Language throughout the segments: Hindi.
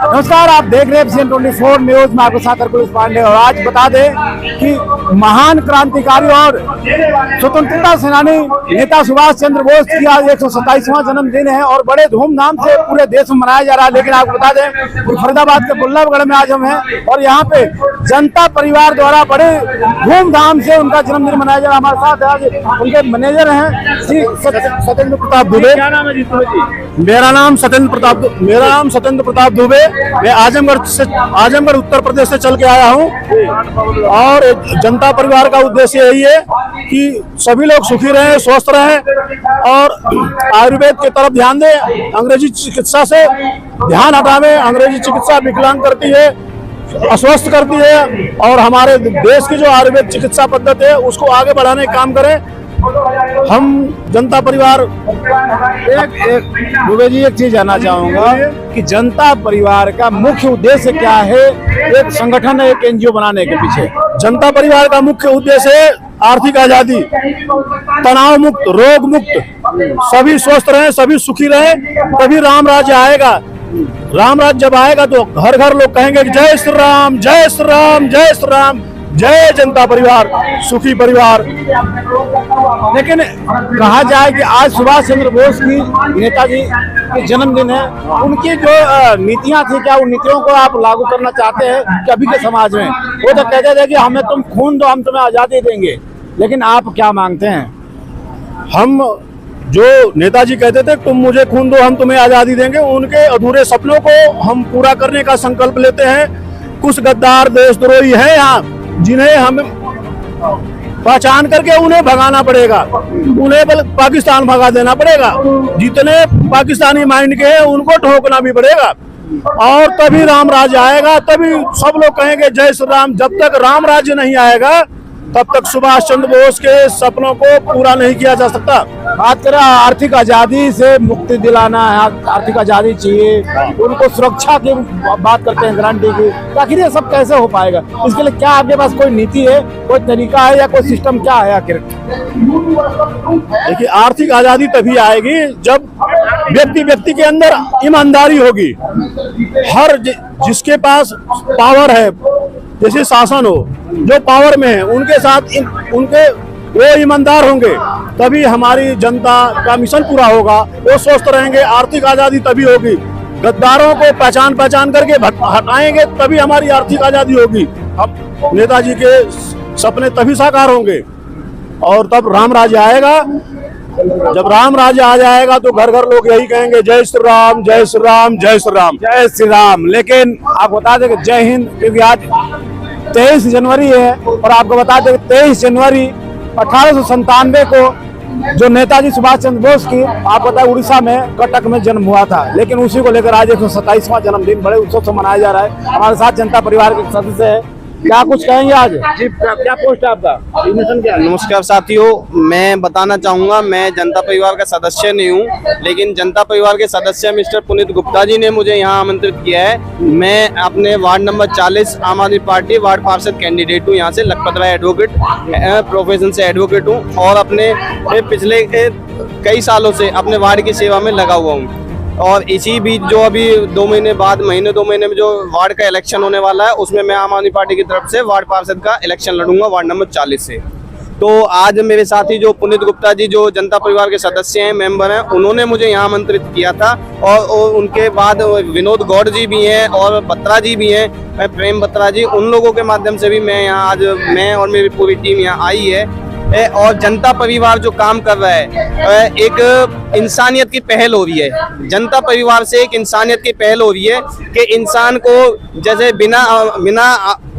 नमस्कार, आप देख रहे हैं CN24 न्यूज में आपके साथ पुलिस पांडे। और आज बता दें कि महान क्रांतिकारी और स्वतंत्रता सेनानी नेता सुभाष चंद्र बोस की आज 127वां जन्मदिन है और बड़े धूमधाम से पूरे देश में मनाया जा रहा है। लेकिन आपको बता दें कि फरीदाबाद के बुल्लभगढ़ में आज हम हैं और यहाँ पे जनता परिवार द्वारा बड़े धूमधाम से उनका जन्मदिन मनाया जा रहा है। हमारे साथ आज उनके मैनेजर हैं श्री सत्येंद्र प्रताप दुबे। क्या नाम है जी? मेरा नाम सत्येंद्र प्रताप दुबे। मैं आजमगढ़ उत्तर प्रदेश से चल के आया हूँ और जनता परिवार का उद्देश्य यही है कि सभी लोग सुखी रहें, स्वस्थ रहें और आयुर्वेद की तरफ ध्यान दें। अंग्रेजी चिकित्सा से ध्यान हटावें। अंग्रेजी चिकित्सा विकलांग करती है, अस्वस्थ करती है और हमारे देश की जो आयुर्वेद चिकित्सा पद्धति है उसको आगे बढ़ाने का काम करें। हम जनता परिवार दुबे जी एक चीज जानना चाहूंगा कि जनता परिवार का मुख्य उद्देश्य क्या है? एक संगठन है, एक NGO बनाने के पीछे जनता परिवार का मुख्य उद्देश्य है आर्थिक आजादी, तनाव मुक्त, रोग मुक्त, सभी स्वस्थ रहें, सभी सुखी रहें, तभी राम राज्य आएगा। राम राज्य जब आएगा तो घर घर लोग कहेंगे जय श्री राम, जय श्री राम, जय श्री राम, जय जनता परिवार, सुखी परिवार। लेकिन कहा जाए कि आज सुभाष चंद्र बोस की, नेताजी की जन्मदिन है, उनकी जो नीतियां थी, क्या उन नीतियों को आप लागू करना चाहते हैं कि अभी के समाज में? वो तो कहते थे कि हमें तुम खून दो, हम तुम्हें आजादी देंगे, लेकिन आप क्या मांगते हैं? हम जो नेताजी कहते थे तुम मुझे खून दो, हम तुम्हें आजादी देंगे, उनके अधूरे सपनों को हम पूरा करने का संकल्प लेते हैं। कुछ गद्दार देशद्रोही हैं यहाँ जिन्हें हम पहचान करके उन्हें भगाना पड़ेगा, उन्हें पाकिस्तान भगा देना पड़ेगा। जितने पाकिस्तानी माइंड के हैं उनको ठोकना भी पड़ेगा और तभी राम राज्य आएगा, तभी सब लोग कहेंगे जय श्री राम। जब तक राम राज्य नहीं आएगा तब तक सुभाष चंद्र बोस के सपनों को पूरा नहीं किया जा सकता। बात करें आर्थिक आजादी से मुक्ति दिलाना है, आर्थिक आजादी चाहिए, उनको सुरक्षा की बात करते हैं, गारंटी की। आखिर ये सब कैसे हो पाएगा? इसके लिए क्या आपके पास कोई नीति है, कोई तरीका है या कोई सिस्टम क्या है आखिर? देखिए, आर्थिक आजादी तभी आएगी जब व्यक्ति के अंदर ईमानदारी होगी। हर जिसके पास पावर है, जैसे शासन हो, जो पावर में है उनके साथ उनके वो ईमानदार होंगे, तभी हमारी जनता का मिशन पूरा होगा। वो स्वस्थ रहेंगे, आर्थिक आजादी तभी होगी। गद्दारों को पहचान करके हटाएंगे तभी हमारी आर्थिक आजादी होगी। अब नेताजी के सपने तभी साकार होंगे और तब राम राज्य आएगा। जब राम राज्य आ जाएगा तो घर घर लोग यही कहेंगे जय श्री राम, जय श्री राम, जय श्री राम, जय श्री राम। लेकिन आप बता दें कि जय हिंद, क्योंकि आज 23 जनवरी है और आपको बता दें 23 जनवरी 1897 को जो नेताजी सुभाष चंद्र बोस की, आप बताएं, उड़ीसा में कटक में जन्म हुआ था। लेकिन उसी को लेकर आज 127वां जन्मदिन बड़े उत्सव से मनाया जा रहा है। हमारे साथ जनता परिवार के सदस्य है, क्या कुछ कहेंगे आज? जी, क्या पोस्ट है आपका? क्या? नमस्कार साथियों, मैं बताना चाहूँगा, मैं जनता परिवार का सदस्य नहीं हूँ, लेकिन जनता परिवार के सदस्य मिस्टर पुनीत गुप्ता जी ने मुझे यहाँ आमंत्रित किया है। मैं अपने वार्ड नंबर 40 आम आदमी पार्टी वार्ड पार्षद कैंडिडेट हूँ। यहाँ से लखपत राय एडवोकेट, प्रोफेशन से एडवोकेट हूँ और अपने पिछले कई सालों से अपने वार्ड की सेवा में लगा हुआ हूँ। और इसी बीच जो अभी 2 महीने बाद, दो महीने में जो वार्ड का इलेक्शन होने वाला है, उसमें मैं आम आदमी पार्टी की तरफ से वार्ड पार्षद का इलेक्शन लड़ूंगा वार्ड नंबर 40 से। तो आज मेरे साथी जो पुनीत गुप्ता जी, जो जनता परिवार के सदस्य हैं, मेंबर हैं, उन्होंने मुझे यहाँ आमंत्रित किया था। और उनके बाद विनोद गौड़ जी भी हैं और बत्रा जी भी हैं, प्रेम बत्रा जी, उन लोगों के माध्यम से भी मैं यहाँ आज, मैं और मेरी पूरी टीम यहाँ आई है। और जनता परिवार जो काम कर रहा है, एक इंसानियत की पहल हो रही है। जनता परिवार से एक इंसानियत की पहल हो रही है कि इंसान को जैसे बिना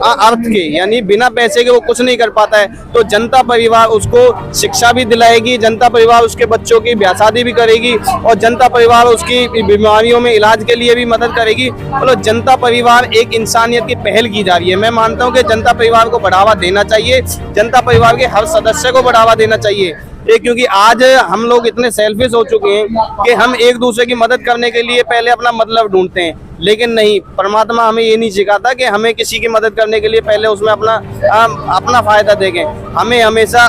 अर्थ के, यानी बिना पैसे के वो कुछ नहीं कर पाता है, तो जनता परिवार उसको शिक्षा भी दिलाएगी, जनता परिवार उसके बच्चों की ब्याह शादी भी करेगी और जनता परिवार उसकी बीमारियों में इलाज के लिए भी मदद करेगी। मतलब जनता परिवार एक इंसानियत की पहल की जा रही है। मैं मानता हूँ कि जनता परिवार को बढ़ावा देना चाहिए, जनता परिवार के हर सदस्य को बढ़ावा देना चाहिए। क्योंकि आज हम लोग इतने सेल्फिश हो चुके हैं कि हम एक दूसरे की मदद करने के लिए पहले अपना मतलब ढूंढते हैं, लेकिन नहीं, परमात्मा हमें ये नहीं सिखाता कि हमें किसी की मदद करने के लिए पहले उसमें अपना फायदा देखें। हमें हमेशा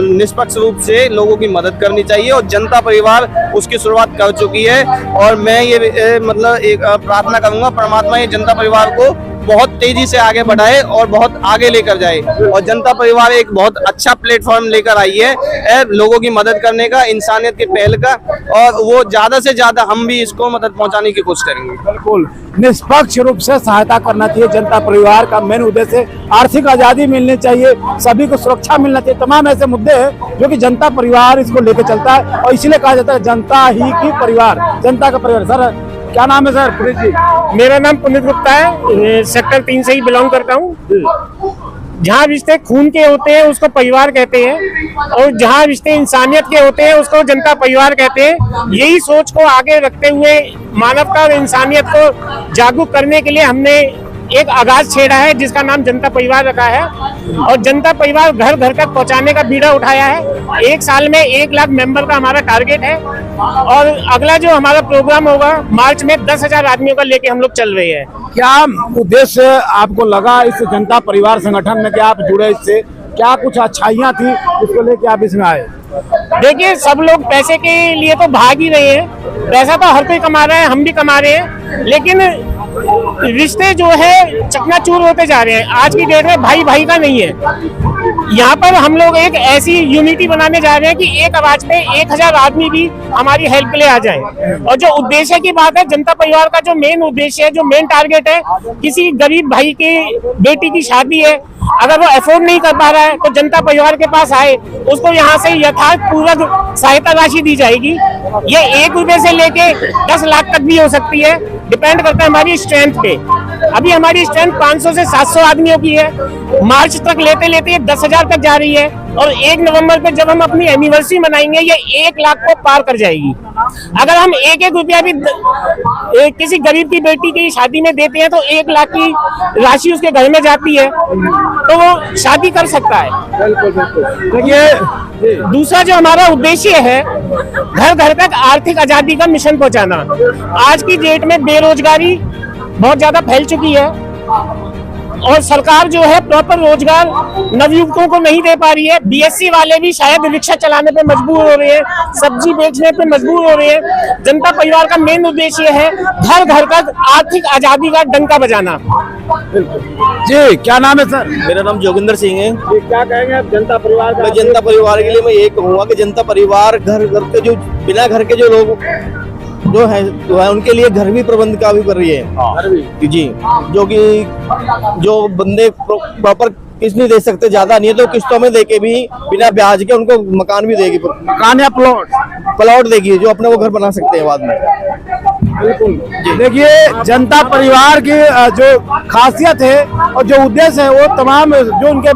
निष्पक्ष रूप से लोगों की मदद करनी चाहिए और जनता परिवार उसकी शुरुआत कर चुकी है। और मैं ये मतलब एक प्रार्थना करूंगा, परमात्मा ये जनता परिवार को बहुत तेजी से आगे बढ़ाए और बहुत आगे लेकर जाए। और जनता परिवार एक बहुत अच्छा प्लेटफॉर्म लेकर आई है लोगों की मदद करने का, इंसानियत के पहल का, और वो ज्यादा से ज्यादा हम भी इसको मदद पहुंचाने की कोशिश करेंगे। बिल्कुल निष्पक्ष रूप से सहायता करना चाहिए। जनता परिवार का मेन उद्देश्य आर्थिक आजादी मिलनी चाहिए, सभी को सुरक्षा मिलना चाहिए। तमाम ऐसे मुद्दे हैं जो कि जनता परिवार इसको लेकर चलता है और इसीलिए कहा जाता है जनता ही की परिवार, जनता का परिवार। सर क्या नाम है सर? पुनीत जी। मेरा नाम पुनीत गुप्ता है, सेक्टर 3 से ही बिलोंग करता हूँ। जहाँ रिश्ते खून के होते हैं उसको परिवार कहते हैं और जहाँ रिश्ते इंसानियत के होते हैं उसको जनता परिवार कहते हैं। यही सोच को आगे रखते हुए मानवता और इंसानियत को जागरूक करने के लिए हमने एक आगाज छेड़ा है जिसका नाम जनता परिवार रखा है और जनता परिवार घर घर तक पहुंचाने का बीड़ा उठाया है। 1 साल में 1 लाख मेंबर का हमारा टारगेट है और अगला जो हमारा प्रोग्राम होगा मार्च में 10,000 आदमियों का लेके हम लोग चल रहे हैं। क्या उद्देश्य आपको लगा इस जनता परिवार संगठन में, क्या आप जुड़े इससे, क्या कुछ अच्छाइयाँ थी इसको लेके आप इसमें आए? देखिए, सब लोग पैसे के लिए तो भाग ही रहे हैं, पैसा तो हर कोई कमा रहा है, हम भी कमा रहे हैं, लेकिन रिश्ते जो है चकनाचूर होते जा रहे हैं। आज की डेट में भाई भाई का नहीं है। यहाँ पर हम लोग एक ऐसी यूनिटी बनाने जा रहे हैं कि एक आवाज पे 1000 आदमी भी हमारी हेल्प के लिए आ जाए। और जो उद्देश्य की बात है, जनता परिवार का जो मेन उद्देश्य है, जो मेन टारगेट है, किसी गरीब भाई की बेटी की शादी है, अगर वो अफोर्ड नहीं कर पा रहा है तो जनता परिवार के पास आए, उसको यहाँ से यथार्थ पूर्वक सहायता राशि दी जाएगी। ये 1 रुपए से लेके 10 लाख तक भी हो सकती है, डिपेंड करता है हमारी स्ट्रेंथ पे। अभी हमारी स्ट्रेंथ 500 से 700 आदमियों की है, मार्च तक लेते लेते ये 10,000 तक जा रही है और 1 नवंबर पे जब हम अपनी एनिवर्सरी मनाएंगे ये 1 लाख को पार कर जाएगी। अगर हम 1-1 रुपया भी किसी गरीब की बेटी की शादी में देते हैं तो 1 लाख की राशि उसके घर में जाती है तो वो शादी कर सकता है। देखिए, दूसरा जो हमारा उद्देश्य है, घर घर तक आर्थिक आजादी का मिशन पहुंचाना। आज की डेट में बेरोजगारी बहुत ज्यादा फैल चुकी है और सरकार जो है प्रॉपर रोजगार नवयुवकों को नहीं दे पा रही है। बीएससी वाले भी शायद रिक्शा चलाने पे मजबूर हो रहे हैं, सब्जी बेचने पे मजबूर हो रहे हैं। जनता परिवार का मेन उद्देश्य है घर घर तक आर्थिक आजादी का डंका बजाना। जी क्या नाम है सर? मेरा नाम जोगिंदर सिंह है। क्या कहेंगे आप जनता परिवार का? मैं जनता परिवार के लिए मैं ये कहूँगा कि जनता परिवार घर घर के जो बिना घर के जो लोग जो है उनके लिए घर भी प्रबंध का भी कर रही है जी, जो कि जो बंदे प्रॉपर किस्त नहीं दे सकते, ज्यादा नहीं है तो किस्तों में देके भी बिना ब्याज के उनको मकान भी देगी, मकान या प्लॉट देगी जो अपने वो घर बना सकते हैं बाद में। बिल्कुल। देखिए, जनता परिवार की जो खासियत है और जो उद्देश्य है वो तमाम जो उनके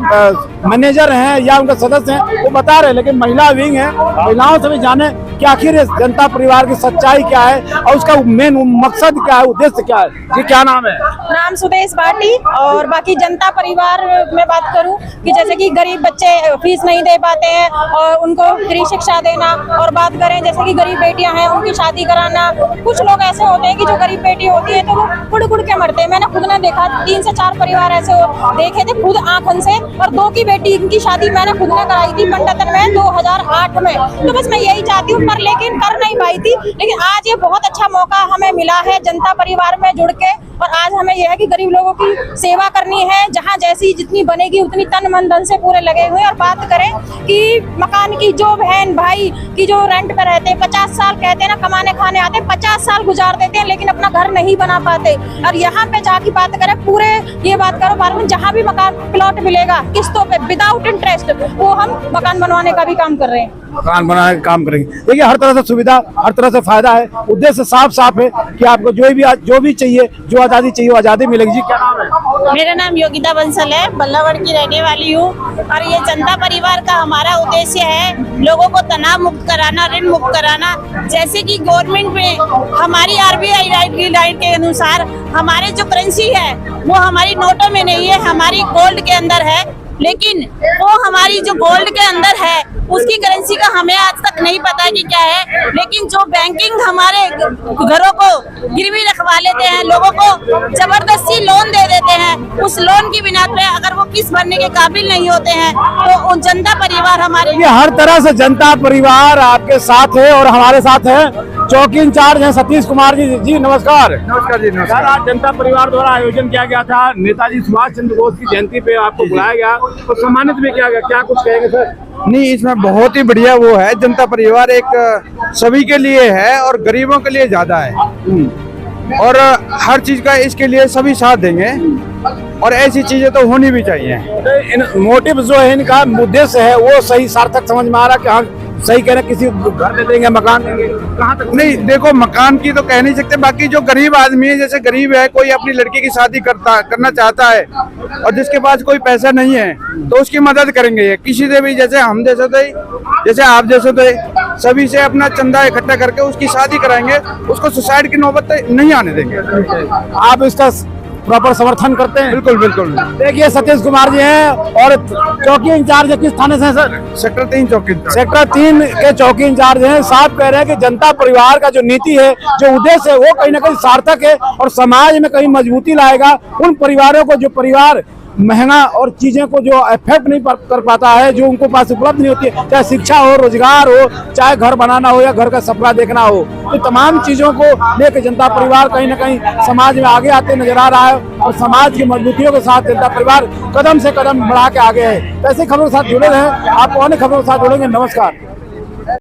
मैनेजर हैं या उनके सदस्य हैं वो बता रहे हैं, लेकिन महिला विंग है, महिलाओं से भी जाने कि आखिर इस जनता परिवार की सच्चाई क्या है और उसका मेन मकसद क्या है, उद्देश्य क्या है। जी क्या नाम है? नाम सुदेश भाटी। और बाकी जनता परिवार में बात करूं कि जैसे कि गरीब बच्चे फीस नहीं दे पाते हैं और उनको फ्री शिक्षा देना, और बात करें जैसे कि गरीब बेटियां हैं उनकी शादी कराना। कुछ लोग ऐसे होते हैं कि जो गरीब बेटी होती है तो वो कुड़ कुड़ के मरते हैं। मैंने खुद ने देखा, 3 से 4 परिवार ऐसे देखे थे खुद आंखन से, और 2 की बेटी की शादी मैंने खुद ने कराई थी मंडतन में 2008 में। तो बस मैं यही चाहती हूँ, पर लेकिन कर नहीं पाई थी। लेकिन आज ये बहुत अच्छा मौका हमें मिला है जनता परिवार में जुड़ के, और आज हमें यह है कि गरीब लोगों की सेवा करनी है। जहाँ जैसी जितनी बनेगी उतनी तन मन धन से पूरे लगे हुए। और बात करें कि मकान की, जो बहन भाई की जो रेंट पे रहते हैं, 50 साल कहते हैं ना कमाने खाने आते, 50 साल गुजार देते हैं लेकिन अपना घर नहीं बना पाते। और यहाँ पे जाके बात करें पूरे, ये बात करो बार में जहाँ भी मकान प्लॉट मिलेगा किस्तों पे विदाउट इंटरेस्ट, वो हम मकान बनवाने का भी काम कर रहे हैं, मकान बनाने का काम करेंगे। देखिए, हर तरह से सुविधा, हर तरह से फायदा है। उद्देश्य साफ है कि आपको जो भी चाहिए, जो आजादी चाहिए वो आजादी मिलेगी। जी क्या नाम है? मेरा नाम योगिता बंसल है, बल्लावड़ की रहने वाली हूँ। और ये जनता परिवार का हमारा उद्देश्य है लोगों को तनाव मुक्त कराना, ऋण मुक्त कराना। जैसे कि गवर्नमेंट में हमारी RBI गाइडलाइन के अनुसार हमारे जो करेंसी है वो हमारी नोटों में नहीं है, हमारी गोल्ड के अंदर है। लेकिन वो हमारी जो गोल्ड के अंदर है उसकी करेंसी का हमें आज तक नहीं पता है कि क्या है। लेकिन जो बैंकिंग हमारे घरों को गिरवी रखवा लेते हैं, लोगों को जबरदस्ती लोन दे देते हैं, उस लोन की बिना पे अगर वो किस्त भरने के काबिल नहीं होते हैं तो जनता परिवार हमारे ये हर तरह से जनता परिवार आपके साथ है और हमारे साथ है चौकी इंचार्ज हैं सतीश कुमार जी। जी नमस्कार। नमस्कार जी, सर, आज जनता परिवार द्वारा आयोजन किया गया था, नेताजी सुभाष चंद्र बोस की जयंती पे आपको बुलाया गया तो सम्मानित भी किया गया, क्या कुछ कहेंगे सर? नहीं, इसमें बहुत ही बढ़िया वो है, जनता परिवार एक सभी के लिए है और गरीबों के लिए ज्यादा है और हर चीज का इसके लिए सभी साथ देंगे और ऐसी चीजें तो होनी भी चाहिए। मोटिव जो है इनका उद्देश्य है वो सही सार्थक समझ में आ रहा कि हाँ सही कह रहे, किसी को घर दे देंगे, मकान देंगे, कहाँ तक? नहीं, देखो मकान की तो कह नहीं सकते, बाकी जो गरीब आदमी है, जैसे गरीब है, कोई अपनी लड़की की शादी करना चाहता है और जिसके पास कोई पैसा नहीं है तो उसकी मदद करेंगे ये किसी से भी, जैसे हम जैसे थे, जैसे आप जैसे थे, सभी से अपना चंदा इकट्ठा करके उसकी शादी कराएंगे, उसको सुसाइड की नौबत नहीं आने देंगे। आप इसका प्रॉपर समर्थन करते हैं? बिल्कुल बिल्कुल। देखिए सतीश कुमार जी हैं और चौकी इंचार्ज किस थाने से हैं सर? सेक्टर 3 चौकी। सेक्टर 3 के चौकी इंचार्ज हैं। साहब कह रहे हैं कि जनता परिवार का जो नीति है, जो उद्देश्य है, वो कहीं ना कहीं सार्थक है और समाज में कहीं मजबूती लाएगा। उन परिवारों को जो परिवार महंगा और चीजें को जो अफेक्ट नहीं कर पाता है, जो उनको पास उपलब्ध नहीं होती है, चाहे शिक्षा हो, रोजगार हो, चाहे घर बनाना हो या घर का सपना देखना हो, तो तमाम चीजों को लेकर जनता परिवार कहीं ना कहीं समाज में आगे आते नजर आ रहा है और समाज की मजबूतियों के साथ जनता परिवार कदम से कदम बढ़ा के आगे है। ऐसी खबरों के साथ जुड़े रहे, आप अन्य खबरों के साथ जुड़ेंगे। नमस्कार।